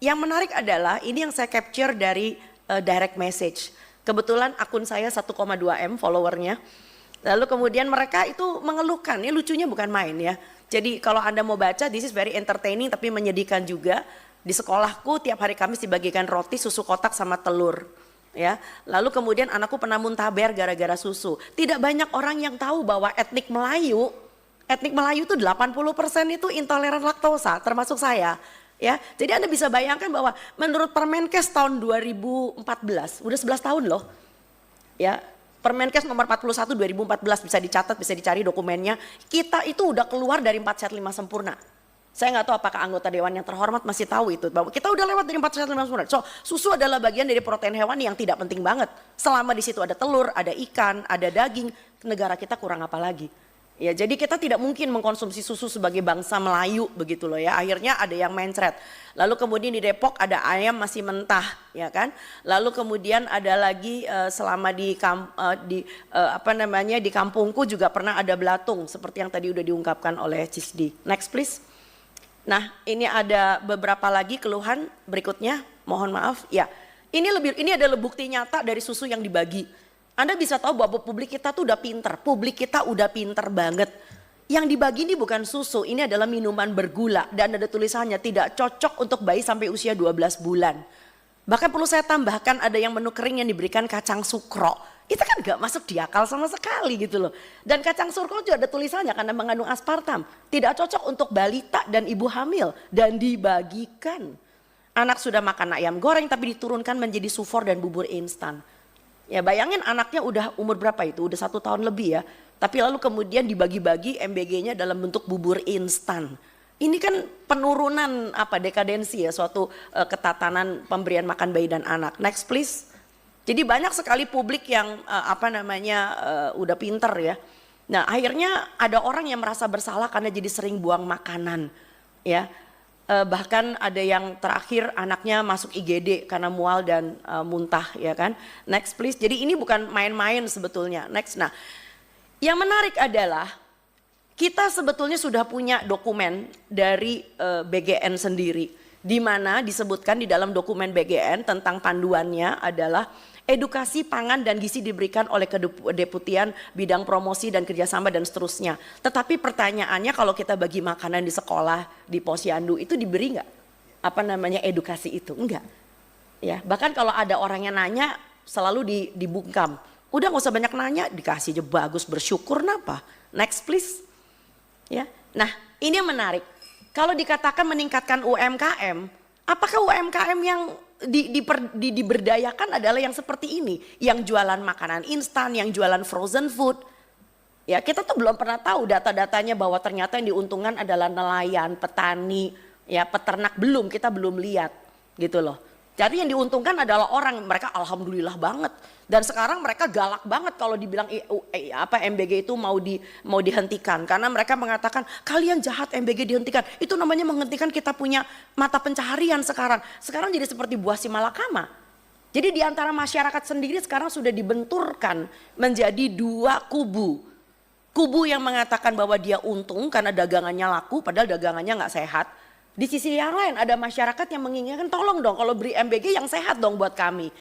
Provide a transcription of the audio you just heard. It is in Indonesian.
Yang menarik adalah ini yang saya capture dari direct message. Kebetulan akun saya 1,2 M followernya. Lalu kemudian mereka itu mengeluhkan, ini lucunya bukan main ya. Jadi kalau Anda mau baca, this is very entertaining tapi menyedihkan juga. Di sekolahku tiap hari Kamis dibagikan roti, susu kotak sama telur. Ya, lalu kemudian anakku pernah muntaber gara-gara susu. Tidak banyak orang yang tahu bahwa etnik Melayu itu 80% itu intoleran laktosa, termasuk saya. Ya, jadi Anda bisa bayangkan bahwa menurut Permenkes tahun 2014, udah 11 tahun loh. Ya, Permenkes nomor 41 2014 bisa dicatat, bisa dicari dokumennya. Kita itu udah keluar dari 4 sehat 5 sempurna. Saya nggak tahu apakah anggota dewan yang terhormat masih tahu itu, bahwa kita udah lewat dari 4 sehat 5 sempurna. So, susu adalah bagian dari protein hewan yang tidak penting banget. Selama di situ ada telur, ada ikan, ada daging, negara kita kurang apa lagi? Ya, jadi kita tidak mungkin mengkonsumsi susu sebagai bangsa Melayu begitu loh ya. Akhirnya ada yang mencret. Lalu kemudian di Depok ada ayam masih mentah, ya kan? Lalu kemudian ada lagi selama di kampungku juga pernah ada belatung seperti yang tadi udah diungkapkan oleh Cisdi. Next please. Nah, ini ada beberapa lagi keluhan berikutnya. Mohon maaf. Ya. Ini adalah bukti nyata dari susu yang dibagi. Anda bisa tahu bahwa publik kita tuh udah pinter, publik kita udah pinter banget. Yang dibagi ini bukan susu, ini adalah minuman bergula dan ada tulisannya tidak cocok untuk bayi sampai usia 12 bulan. Bahkan perlu saya tambahkan ada yang menu kering yang diberikan kacang sukro. Itu kan gak masuk di akal sama sekali gitu loh. Dan kacang sukro juga ada tulisannya karena mengandung aspartam. Tidak cocok untuk balita dan ibu hamil dan dibagikan. Anak sudah makan ayam goreng tapi diturunkan menjadi sufor dan bubur instan. Ya bayangin anaknya udah umur berapa itu, udah 1 tahun lebih ya. Tapi lalu kemudian dibagi-bagi MBG-nya dalam bentuk bubur instan. Ini kan penurunan dekadensi ya, suatu ketatanan pemberian makan bayi dan anak. Next please. Jadi banyak sekali publik yang udah pinter ya. Nah akhirnya ada orang yang merasa bersalah karena jadi sering buang makanan ya. Bahkan ada yang terakhir anaknya masuk IGD karena mual dan muntah ya kan. Next please. Jadi ini bukan main-main sebetulnya. Next. Nah, yang menarik adalah kita sebetulnya sudah punya dokumen dari BGN sendiri, di mana disebutkan di dalam dokumen BGN tentang panduannya adalah edukasi pangan dan gizi diberikan oleh Kedeputian Bidang Promosi dan Kerjasama dan seterusnya. Tetapi pertanyaannya kalau kita bagi makanan di sekolah, di posyandu itu diberi nggak edukasi itu? Enggak. Ya, bahkan kalau ada orang yang nanya selalu dibungkam. Udah nggak usah banyak nanya, dikasih aja bagus, bersyukur napa? Next please. Ya. Nah, ini yang menarik. Kalau dikatakan meningkatkan UMKM, apakah UMKM yang diberdayakan adalah yang seperti ini, yang jualan makanan instan, yang jualan frozen food. Ya, kita tuh belum pernah tahu data-datanya bahwa ternyata yang diuntungkan adalah nelayan, petani, ya peternak kita belum lihat gitu loh. Jadi yang diuntungkan adalah orang, mereka alhamdulillah banget. Dan sekarang mereka galak banget kalau dibilang MBG itu mau dihentikan, karena mereka mengatakan kalian jahat MBG dihentikan. Itu namanya menghentikan kita punya mata pencaharian sekarang. Sekarang jadi seperti buah si malakama. Jadi di antara masyarakat sendiri sekarang sudah dibenturkan menjadi 2 kubu. Kubu yang mengatakan bahwa dia untung karena dagangannya laku padahal dagangannya nggak sehat. Di sisi yang lain ada masyarakat yang menginginkan tolong dong kalau beri MBG yang sehat dong buat kami.